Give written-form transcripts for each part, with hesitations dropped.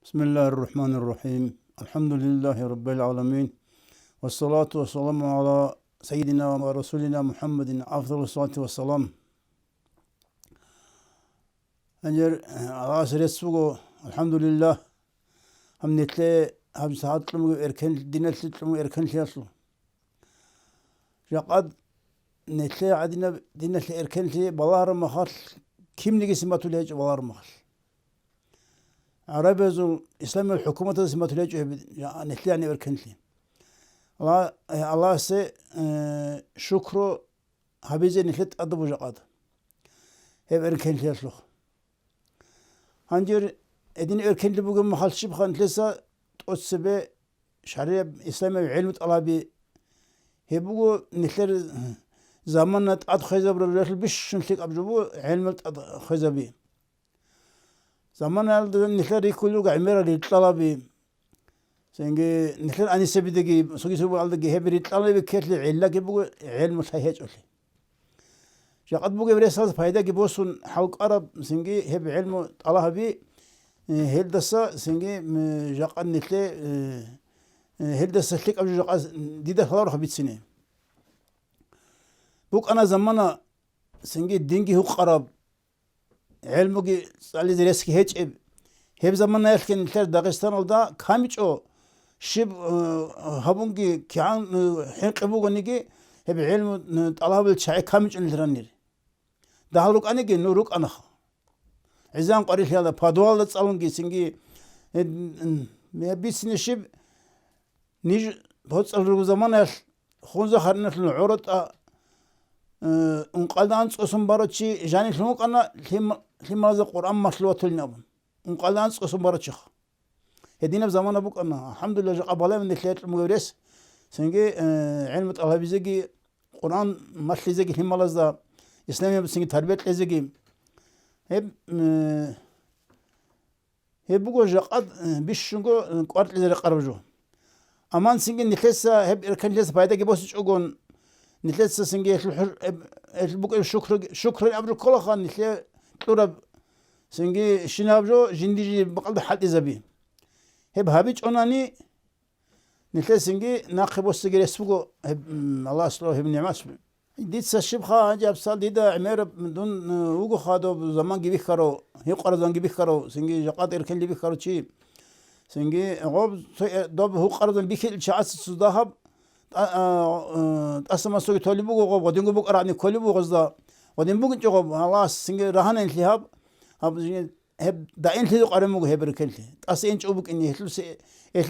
بسم الله الرحمن الرحيم. الحمد لله رب العالمين، والصلاة والسلام على سيدنا ورسولنا محمد أفضل الصلاة والسلام. أنجر على سرسوغو الحمد لله. هم نتلي هم ساعات لمو إركن دينا لمو إركن ليصلو جاقد نتلي عدنا دينا إركن لي بالار مخال كم نجي سماتو ليج بالار مخال عربي زو إسلام الحكومة تسمى تلاجه نتلي يعني إركنتلي الله سي شكره هبيزي نتلت أدب وجقاد هب إركنتلي أسلوخ هنجر إدين إركنتلي بقول محل شبخان تلسا تقصبه شريعة إسلام علم طلبي هبقول نتلر زماننا أد خيزب الرجال بيش نتلك أبجبو علم أد خيزبي زمان نحن ريكولو عميرة للطلبي سنجي نحن أني سبيدكي سوي سوي على الجه هبري الطلبي كتل علا كبو علم صحيح أصلي جاقد بوجي بريساس فايدة كبوسون حلق أرب سنجي هب علم الله بي هيلدسا سنجي جاقد نحن هيلدسا لك أبو جاقد ديدا خلاص خبيت سنة بوك أنا زمانا سنجي دينجي هو قرب علمي على دراسك هيج هب زماننا يلكن نتر داغستان olda كاميج أو شب هبونجي كيان حق بوغنيجي هب علم طلاب الشعي كاميج نترنير دهلوك أنيجي نوروك أنا عزام قريش هذا فادوال تصالونجي سنجي ما بيسني شب نيج بهت الرجل زماننا خونزا خرنا في العروض انقلدان قسم بارتشي جاني شنوك أنا لماذا القرآن مشلوة النبض انقلدان قسم بارتشخ هدينا بزمان أبوك أنا الحمد لله جاء بالله من الخير المدرس سنجي علم الله بيزجي قرآن مشلي زجي لماذا إسلامي بسنجي تربية لزجي هب بقول جاء بيش شنو قارت لزر قربجو أمان سنجي نخلص هب إركان لسه فايدة جبوس شغون نتلت سنجي البوك شكر أبو كل خان نتلت تراب سنجي شنابجو جندي بقلد حد زبي هب هابيج أناني نتلت سنجي ناقبو سجل اسمه هب الله سلوه هب نعماس ديت سشبخا جاب سال ديدا عمير من دون وجو خادو زمان جبيه كارو هي قرضان جبيه كارو سنجي جقات إركن جبيه كارو شيء سنجي غوب دوب هو قرضان بيكل شعاس الصداهب أسمع سوي تولي بوجو ودين بوجو أراني كولي بوجو زدا ودين بوجو جواب الله سنجي رهان الهاب هاب هب داين تلو قرن بوجو هبر كله أسين شوبك إني هتلو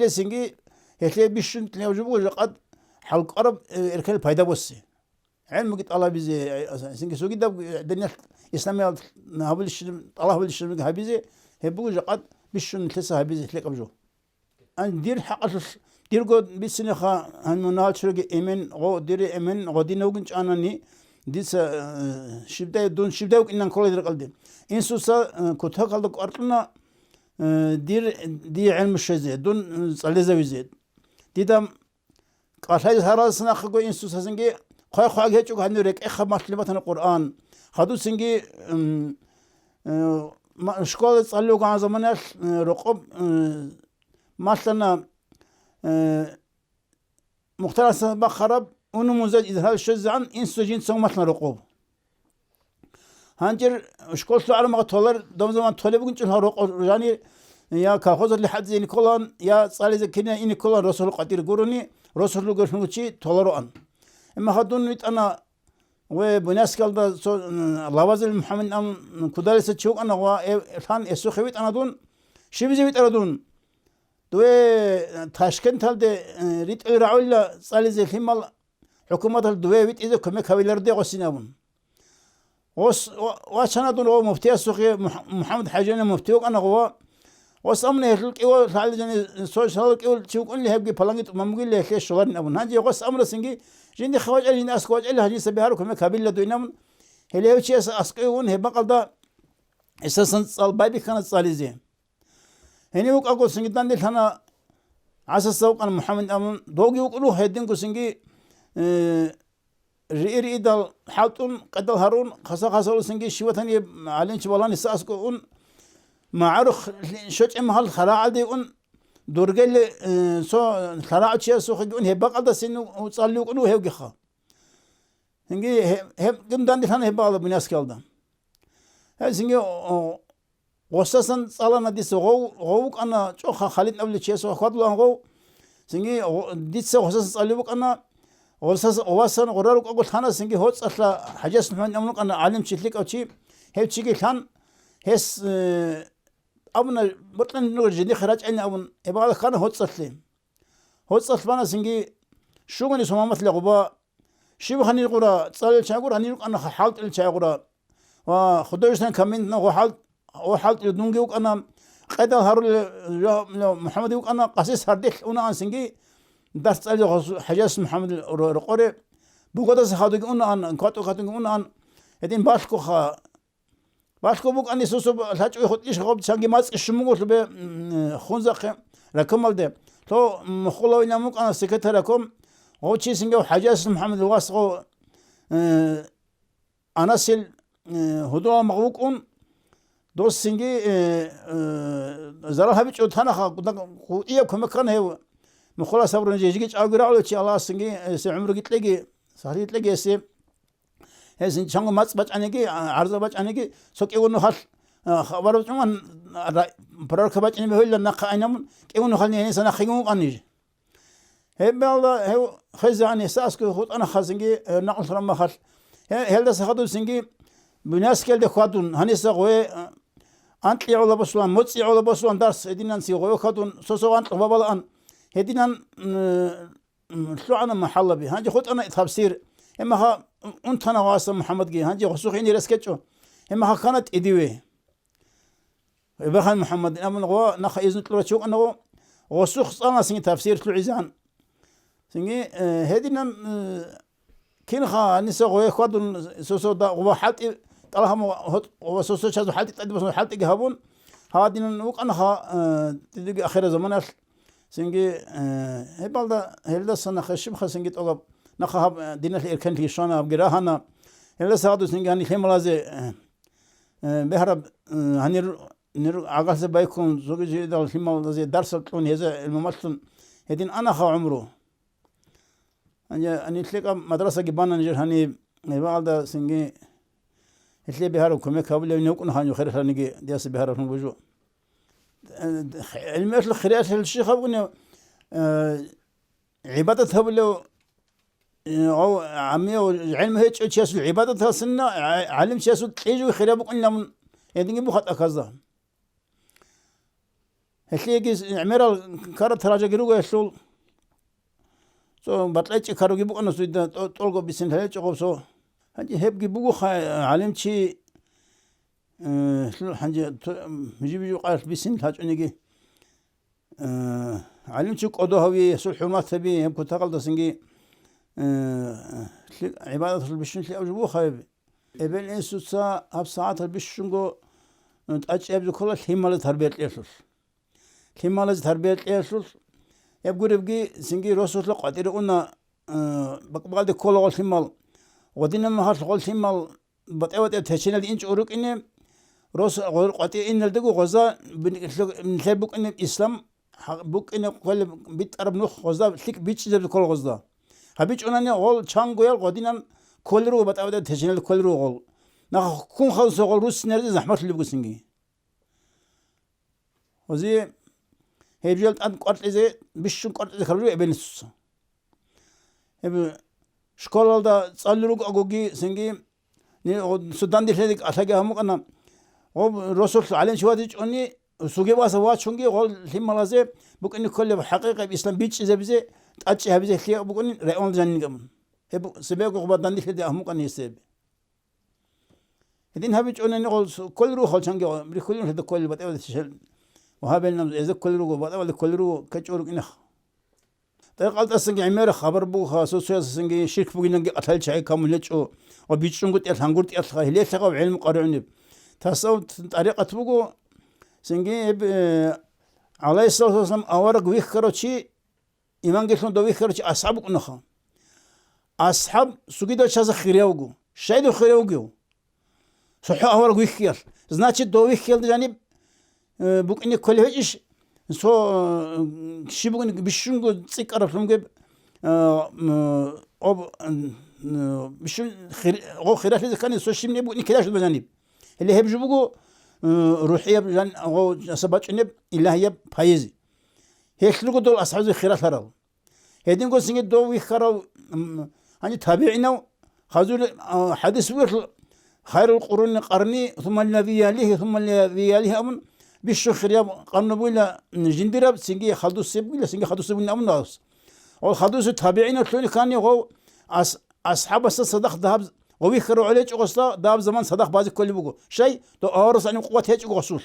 سنجي هتلو بيشون تلو جوبو جقد حلق قرب إركل فايدة بس علم قلت الله بيزي سنجي سوي ده الدنيا إسلامي هابل الشرم الله هابل الشرم هابيزي هبوجو جقد بيشون تلسه هابيزي تلك أبجو أن دير حق دير قد بيسني خا هنونال شرقي إمن غو دير إمن غدين وجنش أناني ديس شبدأ دون شبدأ وإنن كل ذلك قلدي إنسوسا كتها قلدك أرتنا دي علم الشيء دون صليزة وزيد ديدام قاشاي هراسنا خو إنسوسا سنجي خا هيجوك هنورك إخ مسلمة القرآن خدو سنجي شكل صلوا عن زمان رقب مثلا مختلف بخرب ونموذج إظهار الشذ عن إنسوجين سو مثلا رقوب هنجر شكل سو على ما تولر دم زمان تولي بقول جل هرقوب يعني يا كخوز اللي حد زين كلان يا صالح كنا إني كلان رسول قدير قرني رسول قرني شيء تولروا أن إما خدون نيت أنا وبناس كالدا لوازم محمد أم كدالس تشوك أنا وفان السخويت أنا دون شبيزويت أنا دون دوي تاشكنت هالده ريت الرعولا صالح زي خمال حكومة الدوي ويت إذا كم كابيلر دي غسينابون واشنا دون هو مفتي السخي محمد حاجنا مفتيوك أنا هو وسأمنا يخلق إيوه فعل جاني سوشيال إيوه تشوك اللي هبقي فلانجت ممكن له خير شغل نابون هنجي وس أمر سنجي جندي خواج على الناس خواج على هجي سبيهارو كم كابيلر دوينامون هلي هو شيء أسقيون هبقى قلدا إساسا صال بايبي كانت صالح زين هني وق أقول سنجي دان دل هنا عسى سوق أنا محمد أمون دوغي وقلو هيدين كو سنجي رئي دال حاطون قدل هارون خسا سنجي شوتني علين شبالان الساس كون معروخ شوت محل خراعة دي أن دورجل سو خراعة شيء سو خجون هباق على سنو وصلوا كنو هبجخا هنجي هب كم دان دي هباق على بناس كالدان هنجي وساسن صالنا دي سو غوك أنا شو خالد قبل شيء سو خاطر غو هنجي دي سو وساسن صلوا أنا وساسن غرارك أقول ثانا هنجي هوت أصلا حاجة من أملك أنا عالم شتلك أو شيء هب شيء كان هس أبنا بطلنا نقول جدي خراج عنا أبن يبغى كان هوت صفلنا سنجي شو غني سما مثل غبا شو بخني القرا صار الشاقور هني أنا حالت الشاقورا وخدوشنا كمين وحالت يدنجيوك أنا قيد هارو محمد يوك أنا قصيص هرديح أنا عن سنجي درس حجاز محمد القري بقدر سخادك أنا كاتو كاتو أنا عن هدين باشكو باشكو بوك أني سوسو الحاج يخد إيش غاب تشانجي ماس إشمو قلت به خنزق ركمل ده تو مخلو ينامك أنا سكتركم هو شيء سنجو حجاز محمد الواسقو أنا سل هدوء مغوكون دوس سنجي زرها بيج أتانا خا إيه كم كان هو مخلو صبر نجيجي أقرأ على شيء الله سنجي سعمر قلت لقي صحيح لقي سي هذا شانغ ماتس بات أنيكي عرض بات أنيكي سوك يقولون خال خبروا كمان برار خبات أني بقول لنا خاينام يقولون خالني هني سنا خيمو أنيج هم بالله هو خزاني ساس كهود أنا خازنجي نقل فرما خال هذا سخدو سنجي بناس كل ده خادون هني سقوي أنت يعول بسوان موت يعول بسوان درس هدينا سيقوي خادون سوسو أنت قبلا أن هدينا شو أنا محل به هنجي خود أنا تفسير إما ها أنت أنا واسم محمد جي هنجي خصوصي رسكتشو إما ها كانت إديوه يبخل محمد أمن غوا نخ إذن تلو شو أنا غوا وسوخ أنا سنجي تفسير تلو عزان سنجي هدينا كين خا نسا غوا خادون سوسو دا غوا حالت طالهم غوا سوسو شازو حالت تقدم حالت جهابون هادينا نوك أنا خا تدقي آخر زمان سنجي هبالدا هلدا سنة خشب خسنجي طلب نخاب دينا الإركان في شانا بجراهنا إلا سعدو سنجاني خيملازي بهرب هنير عقاس بايكون زوجي دال خيملازي درس تون هذا الممثل هدين أنا خا عمره أني تلقى مدرسة جبانا نجر هني بعد سنجي هتلي بهرب كم كابل ينوكون هانيو خير هنيجي دياس بهرب هم بجو المثل الخيرات الشيخ أبونا عبادة هبلو أو عمي علم هيك شيء العبادة سنة علم شيء تيجي خرابك إلا من يديني بخط أكذا هتلاقي عمير كارت راجع جروجا يسول سو بطلعت كاروجي بقى أنا سويدا تلقى بسنة هيك أو سو هنجي هب جيبوجو علم شيء هنجي مجيب جو قال بسنة هاج أنيجي علم شيء قدوه هوي سول حمات ثبي هم كنت أقل تسنجي عبادة البشون اللي أوجبوه خايب إبن إنسو سا هب ساعات البشونجو نتأجي يبدو كل الهمالة تربية الإرسوس الهمالة تربية الإرسوس يبقى سنجي رسول الله قادر قلنا بقبال دي كل غول همال ودينا ما هاش غول همال بتأوت تهشينا دي إنش أوروك إنه رسول غول قاتي إن الدقو غزا بنحبك إن الإسلام بوك إنه كل بيت عرب نخ غزا ليك بيتش زي كل غزا هبيج أنا غول شانغويل قدينا كلرو بتأوت تهشينا كلرو غول نخ كون خالص غول روس نرد زحمة اللي بقول وزي هيجلت أن قرط إذا بيشون قرط إذا خلوا يبين السوس هب شكول دا صالروك أقولي سنجي السودان دي هذيك أشجع هم كنا هو رسول عليه شو هذيك أني سوقي واسوات شونجي قال هم ملازم بقول إن كل حقيقة الإسلام بيتش إذا بزي أتش هبزي خيا بقول رأيون جاني كم هب سبيك قبض دان دي هذي هم كنا يسيب هدين هبيج أني قال كل روح خال شانجي بريكولين هذا كل بتأوي تشل وهذا الناس إذا كل رو بعده ولا كل رو كتشورك إنه تقال تسنج عمير خبر بو خاصوص سنج شرك بو إنك أثال شيء كامل شو وبيتشون قلت هنقول أثال ليه ثقة علم قارئني تصوت طريقة بوجو سنج عليه الصلاة والسلام أورق ويخرج شيء إيمان قلتون دو ويخرج أصحابك نخا أصحاب سجيد شاز خيريوجو شايدو خيريوجو صح أورق ويخير значит دو ويخير جانب بوك إني كل هيش سو شي بوك إني بيشونغو تسيك أرفلهم جب أب بيشون أو خيرات اللي كان سو شيء بوك إني كلاش بجانب اللي هي بجوبو روحية بجان أو سبات إني إلا هي بايزي هي خلقو دول أصحاب الخيرات هراو هيدين قول سنجد دو ويخراو هني تابعينه خذوا حديث بيقول خير القرون قرني ثم الذي يليه ثم الذي يليه أمن بالشخر يا قرن بولا جندرة سنجي خدوا السب ولا سنجي خدوا السب أمن ناس أو خدوا التابعين الثاني كان يهو أصحاب الصدق ذهب ويخروا عليه قصة ذهب زمان صدق بعض كل بقول شيء تو أورس عن قوة هيك قصول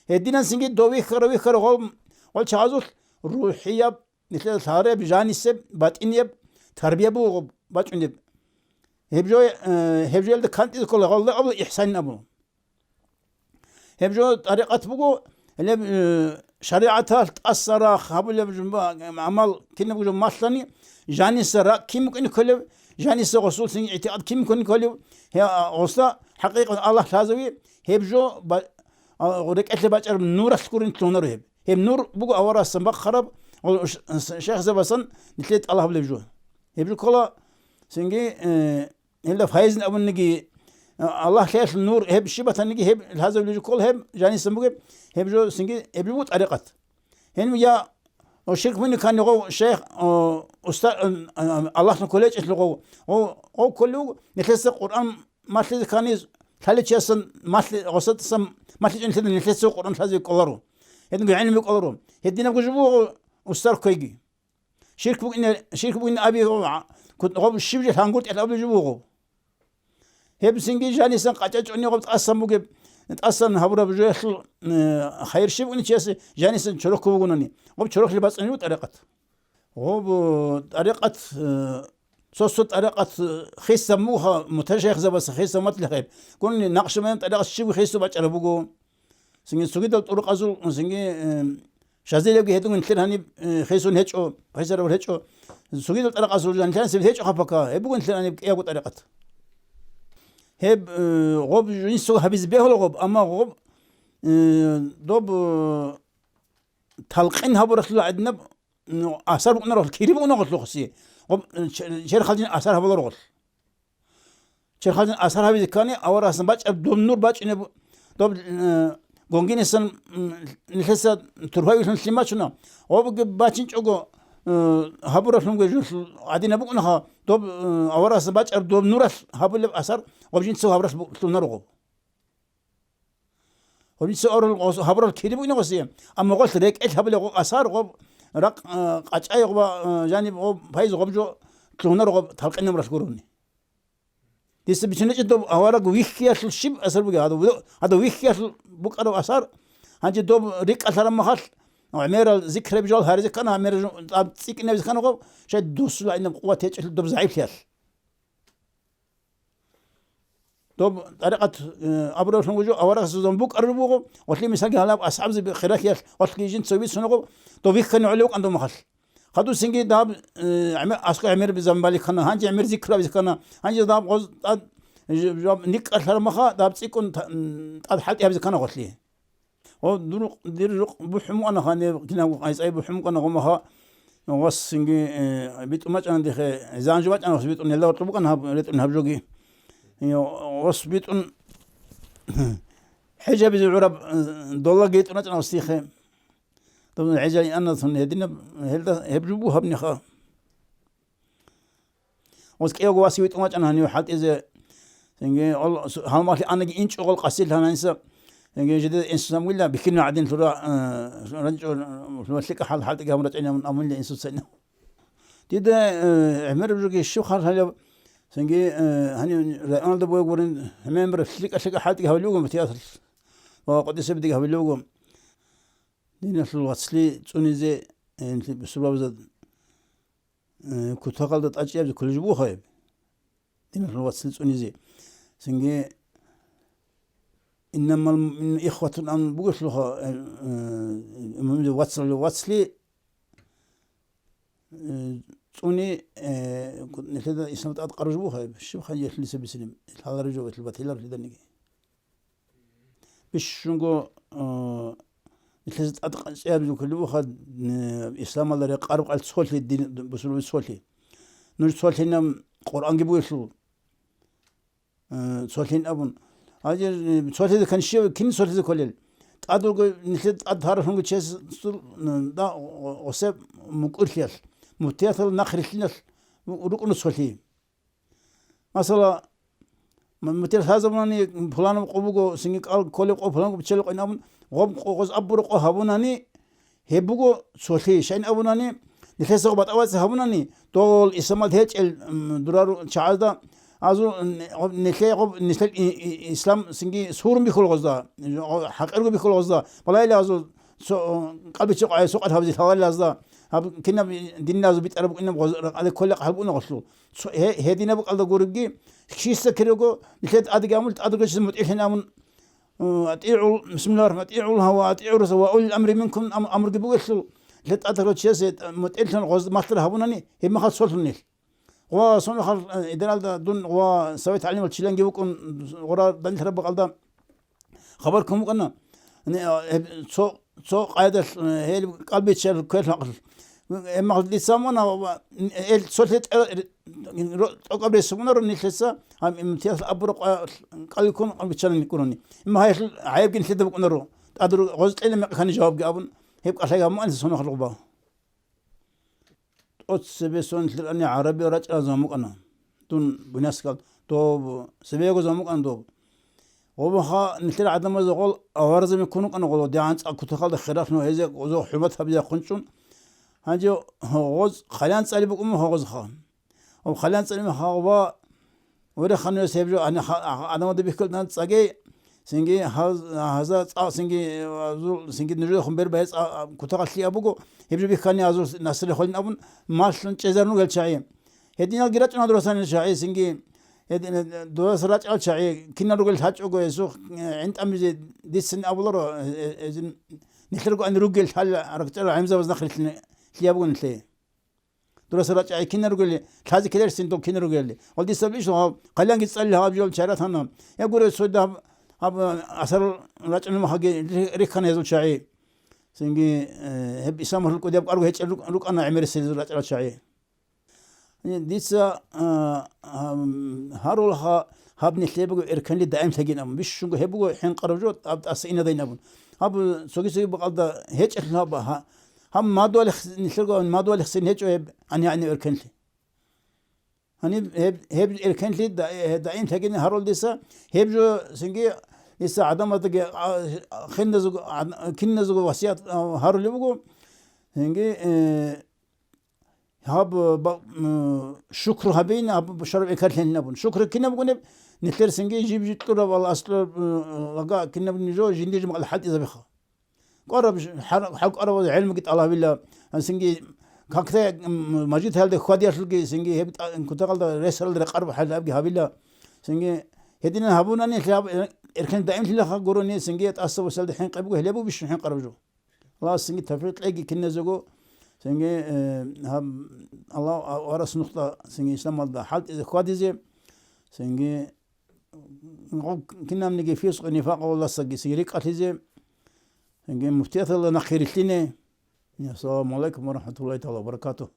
هدينا سنجي دو ويخروا والشعازول روحية مثل ثارة بجاني السب باتنيب تربية بو باتنيب هبجو ده كانت كل غلط أبو إحسان أبو هبجو طريقة بقو اللي شريعتها تأثر خابل عمل كنا بقول مثلاً جاني سرا كم ممكن كله جاني سر رسول سنج اعتقاد كم ممكن كله هي أصلا حقيقة الله لازوي هبجو ورك أتلي بأجر نور أشكرين تونر هب نور بقو أورا سنبق خرب شيخ زباسن نتلت الله بلجوه هبجو كلا سنجي إلا فايزن أبو نجي الله خير النور هب شبه نجي هب هذا اللي يقول هب جاني سموه هب جو سنجي هب يموت طريقة هن ويا الشيخ مني كان يقول شيخ أستاذ الله نقولش إسلوه هو كله نتلس القرآن ما تلس كانيز ثالث يسن ما تلس غصت سم ما تلس إنسان نتلس القرآن هذا يقولره هن يعني يقولره هدينا بجوبه أستاذ كيجي شيخ بقول إن أبي كنت غاب الشبج هنقول إحنا أبي جوبه هب سنجي جاني سن قاعد عني غاب تقسم بقى نتقسم هبرة بجوه خير شيء وني شيء جاني سن شروك بقولني غاب شروك اللي بس أنيو طريقة غاب طريقة صوص طريقة خيس سموها متشيخ زبس خيس سمت لخيب كوني نقش من طريقة الشيء خيس بقى بقول سنجي سويد الطرق أزول سنجي شازيل يبقى هيدون نتلر هني خيسون هيتشو خيسر ولا هيتشو سويد الطرق أزول جان سبب هيتشو خبكا يبقى نتلر هني ياخد طريقة هب غب ينسو هبيز به ولا غب أما غب دوب تلقين هبرت له عندنا أثر بقنا رغل كيري بقنا رغل لخصية غب شير خالدين أثر هبلا رغل شير خالدين أثر هبيز كاني أول رأسن باج دوم نور باج إنه دوب gongin insan nilhesa turfay usan slimachuna ob bachin chogo habura flum gejul adina bukuna ha dob awaras bach ar dob nuras habul asar objin so habras tunarogo objin so ar habura kedi bukuna gosi amma gol rek et habul asar gob raq qacay gob yani gob faiz gob jo tunarogo talqin ras guruni ديس بيشنج دوب أوراق ويخياش الشيب أثر بقى هذا ويخياش بقى أثر هنجي دوب ريك أثر مخال وعمير ذكر بجول هاري كان عمير تسيك النبي كانوا قو شيء دوس له عندهم قوة هيك دوب ضعيف يال دوب طريقة أبرز من وجو أوراق سوزن بوك أربوه وتلي مثال هلا أصحاب زي خيرات يال وتلي جين تسوي سنقو دوب يخنوا عليك عندهم مخال خدوا سنجي داب أسكو عمير بزمبالي خنا هنجي عمير ذكر بزكنا هنجي داب غز نيك أثر مخا داب تسيكون أد حالتي هذا كنا غسليه هو دير بحمو أنا خاني كنا عايز أي بحمو أنا غمها غس سنجي بيت أمش أنا دخل زانجوات أنا بيت أن الله طلبك أنا بيت أن هبجوجي غس بيت أن حجاب العرب دولار جيت أنا وستيخه طبعا العجلة أنا ثن هدينا هبجوبوها ابن خا وسك إيجو واسيوت أمش أنا هنيو حالت إذا سنجي الله هالمالي أنا جي إنش أقول قصير هنا إنسا سنجي جديد إنسان ولا بكنا عدين ترى رجع المسلك حالت جام رجعنا من أمون لإنسان سنة تيدا عمر بجوجي الشو خال هلا سنجي هني رأنا دبوا يقولون همين برسلك حالت جام اليوم بتياتر وقد يسبب جام اليوم دينا في الوصلي تونيزي انت بسبب زاد كنت قلت أجيب كل جبوه خايب دينا في الوصلي تونيزي سنجي إنما من إخوة أن بقول لها وصلي توني كنت نتذا إسلام أتقر جبوه خايب شو خليه اللي سبي سلم هذا رجوع البتيلر اللي دنيجي بش شنقو مثل أدق سياب كله خد إسلام الله يقارب على سولي الدين بسلو سولي نور سولي نم قرآن جبوا يسلو سولي أبون هذا سولي كان شيء كين سولي كلل أدور مثل أدهار هم كشيء دا وسب مكوريال متياثل نخريلنا وركن سولي مثلا مثل هذا مني فلان قبوغو سينك قال كل قب فلان بتشيل قينام غب قوز أبورق هبوناني هبوغو سولي شين أبوناني نخسق بتأوز هبوناني طول إسمات هيج الدرار شعادا أزو نخل إسلام سينكي سورم بيخل غزدا حقرق بيخل غزدا ولا إلا أزو قلبي شق سقط هذه ثوالي غزدا هب كنا ديننا زو بيتقرب إنهم غز على كل قلبنا غسلو هدينا بق الله جورجي شيء سكرجو نخد أدقامل أدقى شيء متإحنا من أطيعوا بسم الله الرحمن أطيعوا الهواء أطيعوا الرسول وأولي الأمر منكم أمر جبوسلو لت أدقى شيء متإحنا غز ما ترى هبوناني هم ما خد صلتني وصون خل إدرال دون وسويت عليهم الشيلان جيبكم ورا دنيا تربى قلدا خبركم كنا سو قاعدة هي قلبي تشل كل نقل اما قد لسامنا السلطة قبل السمنة رني لسه هم امتياز أبرق قال يكون قلبي تشل يكونني اما هاي عيب كن حد بكون رو أدرو غزت إلى ما كان جواب جابن هيبقى شيء ما أنسى سنة خلقبا سبيسون لأني عربي رجع زموك أنا دون بناس قال توب سبيعو زموك أنا توب وبخا نتر عدم زغول أورز يكونوا أنا قولوا ديانس أكتر خالد خلاف نو هزك وزو حبت هبزا خنشون هنجو غوز خلينا نسأل بكم غوز خان أو خلينا نسأل هوا وده خانوا سيبجو أنا ما دبي كل ناس أجي سنجي هذا سنجي زول سنجي نريد خمبر بس كتر خالي أبوكو يبجو بيخاني أزول نسل خالين أبون ماشلون تجارنو قال شايم هدينا قرأت أنا دراسة شاي سنجي دوس راج على شيء كنا نقول هاتش أقول يسوع عند أمي ديسن أولره نخرج عن رجل حال ركتر عمزة وزن خلتنا خيابون خليه دوس راج على كنا نقول هذا كده سنتو كنا نقول ولدي سبيش هو قلنا نسأل هذا بيقول شارات هنا يقول السود هب أثر راج إنه محاجي ريخان يزول شيء سنجي هب إسامه الكود يبقى أروح هيك أروح أنا عمر السيد راج على شيء ديسا هارولها هابني خليبو إركن لي دائم تجينا مش شو هبوا حين قرجوا أب أسئلة دينابون هاب سوي بقالدا هيك إحنا بها هم ما دول نشلقوا ما دول خسين هيك وهب يعني إركن لي هني هب إركن لي دائم تجينا هارول ديسا هبجو سنجي ديسا عدم تجي خن زوج كن زوج وسيات هارول يبغوا سنجي هاب شكر هبين هاب بشرب إكرهن نبون شكر كنا بقول نتر سنجي جيب جتورا والله أصل لقى كنا بنجو جندي جمع الحد إذا بخا قرب حق قرب علم قلت الله بالله سنجي كذا مجد هذا خديار سلقي سنجي هبت كنت قال رسال قرب حد أبقي هبيلا سنجي هدينا هبونا نخلاب إركن دائم لله قروني سنجي تأسف وسال الحين قبقوا هلبوا بيش الحين قرب جو الله سنجي تفرق لقي كنا زوجو سنجي هم الله ورس نقطة سنجي إسلام الله حالت إذا خادزة سنجي كنا منجي فيسق النفاق والله سجي سيريك أتيزة سنجي مفتيات الله نخير لنا السلام عليكم ورحمة الله تعالى وبركاته.